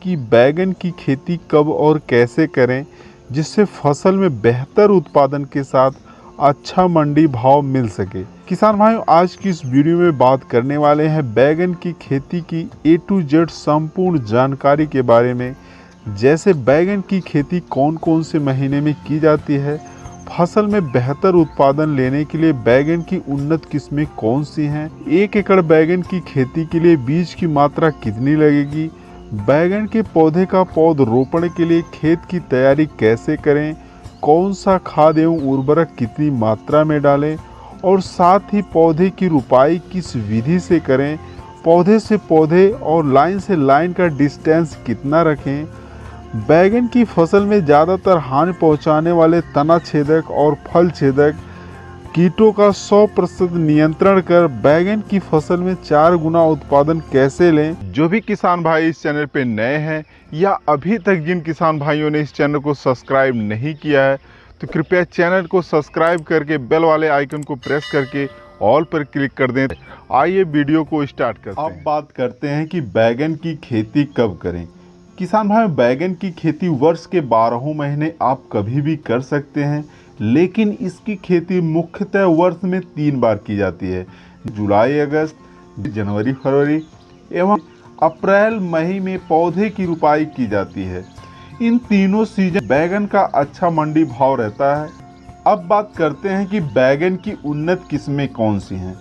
कि बैगन की खेती कब और कैसे करें जिससे फसल में बेहतर उत्पादन के साथ अच्छा मंडी भाव मिल सके। किसान भाइयों, आज की इस वीडियो में बात करने वाले हैं बैगन की खेती की A to Z संपूर्ण जानकारी के बारे में। जैसे बैगन की खेती कौन कौन से महीने में की जाती है, फसल में बेहतर उत्पादन लेने के लिए बैगन की उन्नत किस्में कौन सी हैं, 1 एकड़ बैगन की खेती के लिए बीज की मात्रा कितनी लगेगी, बैगन के पौधे का पौध रोपण के लिए खेत की तैयारी कैसे करें, कौन सा खाद एवं उर्वरक कितनी मात्रा में डालें और साथ ही पौधे की रुपाई किस विधि से करें, पौधे से पौधे और लाइन से लाइन का डिस्टेंस कितना रखें, बैगन की फसल में ज़्यादातर हानि पहुंचाने वाले तना छेदक और फल छेदक कीटों का 100% नियंत्रण कर बैगन की फसल में 4 गुना उत्पादन कैसे लें। जो भी किसान भाई इस चैनल पे नए हैं या अभी तक जिन किसान भाइयों ने इस चैनल को सब्सक्राइब नहीं किया है तो कृपया चैनल को सब्सक्राइब करके बेल वाले आइकन को प्रेस करके ऑल पर क्लिक कर दें। आइए वीडियो को स्टार्ट करते हैं। अब बात करते हैं कि बैगन की खेती कब करें। किसान भाई, बैगन की खेती वर्ष के 12 महीने आप कभी भी कर सकते हैं, लेकिन इसकी खेती मुख्यतः वर्ष में 3 बार की जाती है। जुलाई अगस्त, जनवरी फरवरी एवं अप्रैल मई में पौधे की रुपाई की जाती है। इन तीनों सीजन बैगन का अच्छा मंडी भाव रहता है। अब बात करते हैं कि बैगन की उन्नत किस्में कौन सी हैं।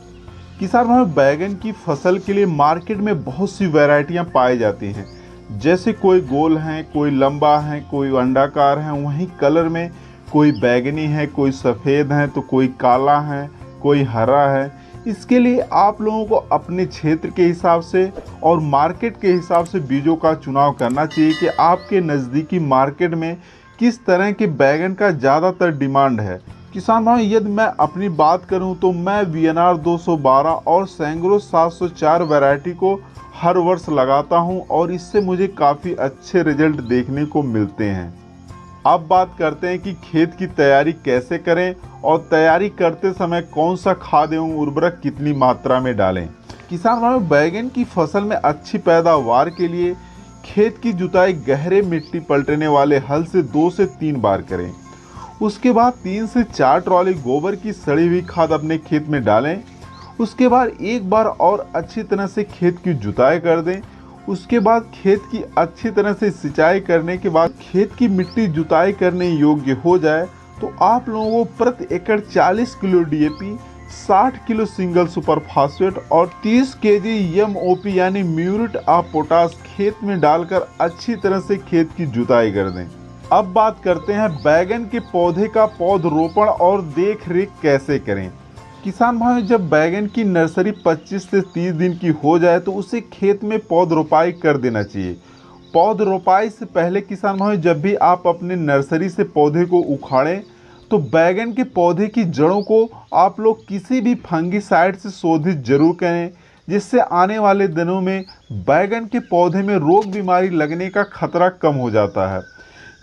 किसान भाई, बैगन की फसल के लिए मार्केट में बहुत सी वैरायटियां पाई जाती हैं। जैसे कोई गोल हैं, कोई लंबा है, कोई अंडाकार है, वहीं कलर में कोई बैगनी है, कोई सफ़ेद है, तो कोई काला है, कोई हरा है। इसके लिए आप लोगों को अपने क्षेत्र के हिसाब से और मार्केट के हिसाब से बीजों का चुनाव करना चाहिए कि आपके नज़दीकी मार्केट में किस तरह के बैगन का ज़्यादातर डिमांड है। किसान भाई, यदि मैं अपनी बात करूं तो मैं VNR 212 और सैंग्रो 704 वैरायटी को हर वर्ष लगाता हूं और इससे मुझे काफ़ी अच्छे रिजल्ट देखने को मिलते हैं। अब बात करते हैं कि खेत की तैयारी कैसे करें और तैयारी करते समय कौन सा खाद एवं उर्वरक कितनी मात्रा में डालें। किसान भाइयों, बैगन की फसल में अच्छी पैदावार के लिए खेत की जुताई गहरे मिट्टी पलटने वाले हल से 2 से 3 बार करें। उसके बाद 3 से 4 ट्रॉली गोबर की सड़ी हुई खाद अपने खेत में डालें। उसके बाद एक बार और अच्छी तरह से खेत की जुताई कर दें। उसके बाद खेत की अच्छी तरह से सिंचाई करने के बाद खेत की मिट्टी जुताई करने योग्य हो जाए तो आप लोगों को प्रति एकड़ 40 kilo DAP, 60 kilo single super phosphate और 30 kg MOP यानी म्यूरेट ऑफ पोटाश खेत में डालकर अच्छी तरह से खेत की जुताई कर दें। अब बात करते हैं बैगन के पौधे का पौध रोपण और देख रेख कैसे करें। किसान भाई, जब बैगन की नर्सरी 25 से 30 दिन की हो जाए तो उसे खेत में पौध रोपाई कर देना चाहिए। पौध रोपाई से पहले किसान भाई, जब भी आप अपने नर्सरी से पौधे को उखाड़ें तो बैगन के पौधे की जड़ों को आप लोग किसी भी फंगिसाइड से शोधित जरूर करें, जिससे आने वाले दिनों में बैगन के पौधे में रोग बीमारी लगने का खतरा कम हो जाता है।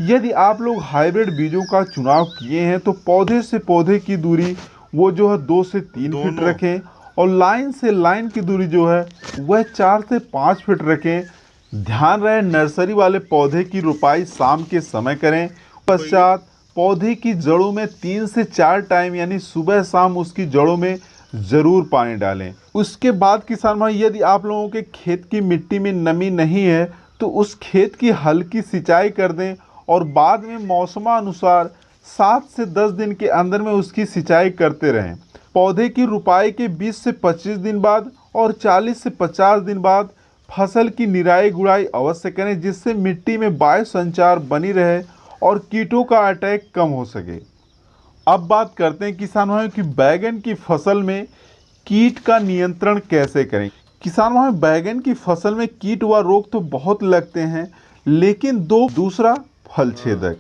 यदि आप लोग हाइब्रिड बीजों का चुनाव किए हैं तो पौधे से पौधे की दूरी वो जो है 2 से 3 फीट रखें और लाइन से लाइन की दूरी जो है वह 4 से 5 फीट रखें। ध्यान रहे, नर्सरी वाले पौधे की रुपाई शाम के समय करें। पश्चात पौधे की जड़ों में 3 से 4 टाइम यानी सुबह शाम उसकी जड़ों में ज़रूर पानी डालें। उसके बाद किसान भाई, यदि आप लोगों के खेत की मिट्टी में नमी नहीं है तो उस खेत की हल्की सिंचाई कर दें और बाद में मौसमानुसार 7 से 10 दिन के अंदर में उसकी सिंचाई करते रहें। पौधे की रुपाई के 20 से 25 दिन बाद और 40 से 50 दिन बाद फसल की निराई गुड़ाई अवश्य करें, जिससे मिट्टी में वायु संचार बनी रहे और कीटों का अटैक कम हो सके। अब बात करते हैं किसान भाइयों कि बैगन की फसल में कीट का नियंत्रण कैसे करें। किसान भाइयों, बैगन की फसल में कीट व रोग तो बहुत लगते हैं, लेकिन दूसरा फल छेदक।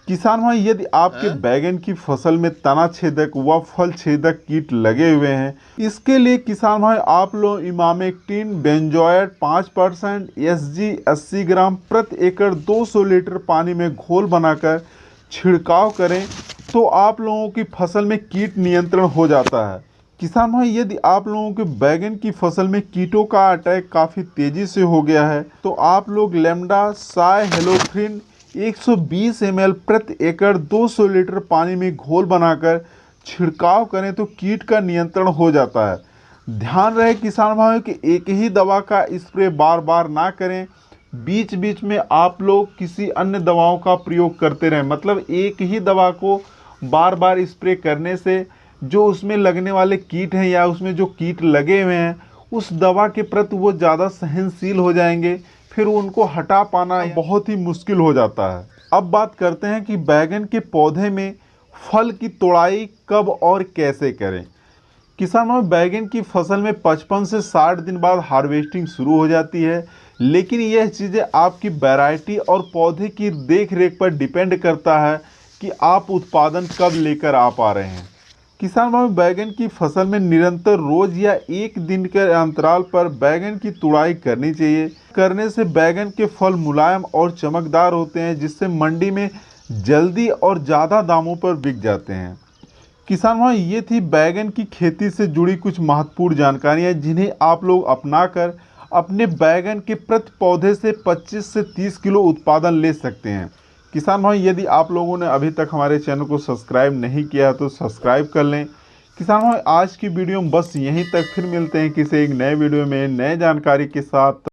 किसान भाई, यदि आपके बैगन की फसल में तना छेदक व फल छेदक कीट लगे हुए हैं, इसके लिए किसान भाई आप लोग इमामेक्टिन बेंजोएट 5% SG 80 ग्राम प्रति एकड़ 200 लीटर पानी में घोल बनाकर छिड़काव करें तो आप लोगों की फसल में कीट नियंत्रण हो जाता है। किसान भाई, यदि आप लोगों के बैगन की फसल में कीटों का अटैक काफ़ी तेज़ी से हो गया है तो आप लोग लेमडा साय हेलोथ्रिन 120 ml प्रति एकड़ 200 लीटर पानी में घोल बनाकर छिड़काव करें तो कीट का नियंत्रण हो जाता है। ध्यान रहे किसान भाइयों कि एक ही दवा का स्प्रे बार बार ना करें, बीच बीच में आप लोग किसी अन्य दवाओं का प्रयोग करते रहें। मतलब एक ही दवा को बार बार स्प्रे करने से जो उसमें लगने वाले कीट हैं या उसमें जो कीट लगे हुए हैं उस दवा के प्रति वो ज़्यादा सहनशील हो जाएंगे, फिर उनको हटा पाना बहुत ही मुश्किल हो जाता है। अब बात करते हैं कि बैगन के पौधे में फल की तोड़ाई कब और कैसे करें। किसानों, बैगन की फसल में 55 से 60 दिन बाद हार्वेस्टिंग शुरू हो जाती है, लेकिन यह चीज़ें आपकी वैरायटी और पौधे की देख रेख पर डिपेंड करता है कि आप उत्पादन कब लेकर आ पा रहे हैं। किसान भाई, बैगन की फसल में निरंतर रोज या एक दिन के अंतराल पर बैगन की तुड़ाई करनी चाहिए। करने से बैगन के फल मुलायम और चमकदार होते हैं, जिससे मंडी में जल्दी और ज़्यादा दामों पर बिक जाते हैं। किसान भाई, ये थी बैगन की खेती से जुड़ी कुछ महत्वपूर्ण जानकारियाँ जिन्हें आप लोग अपनाकर अपने बैगन के प्रति पौधे से 25 से 30 किलो उत्पादन ले सकते हैं। किसान भाई, यदि आप लोगों ने अभी तक हमारे चैनल को सब्सक्राइब नहीं किया है तो सब्सक्राइब कर लें। किसान भाई, आज की वीडियो में बस यहीं तक, फिर मिलते हैं किसी एक नए वीडियो में नए जानकारी के साथ।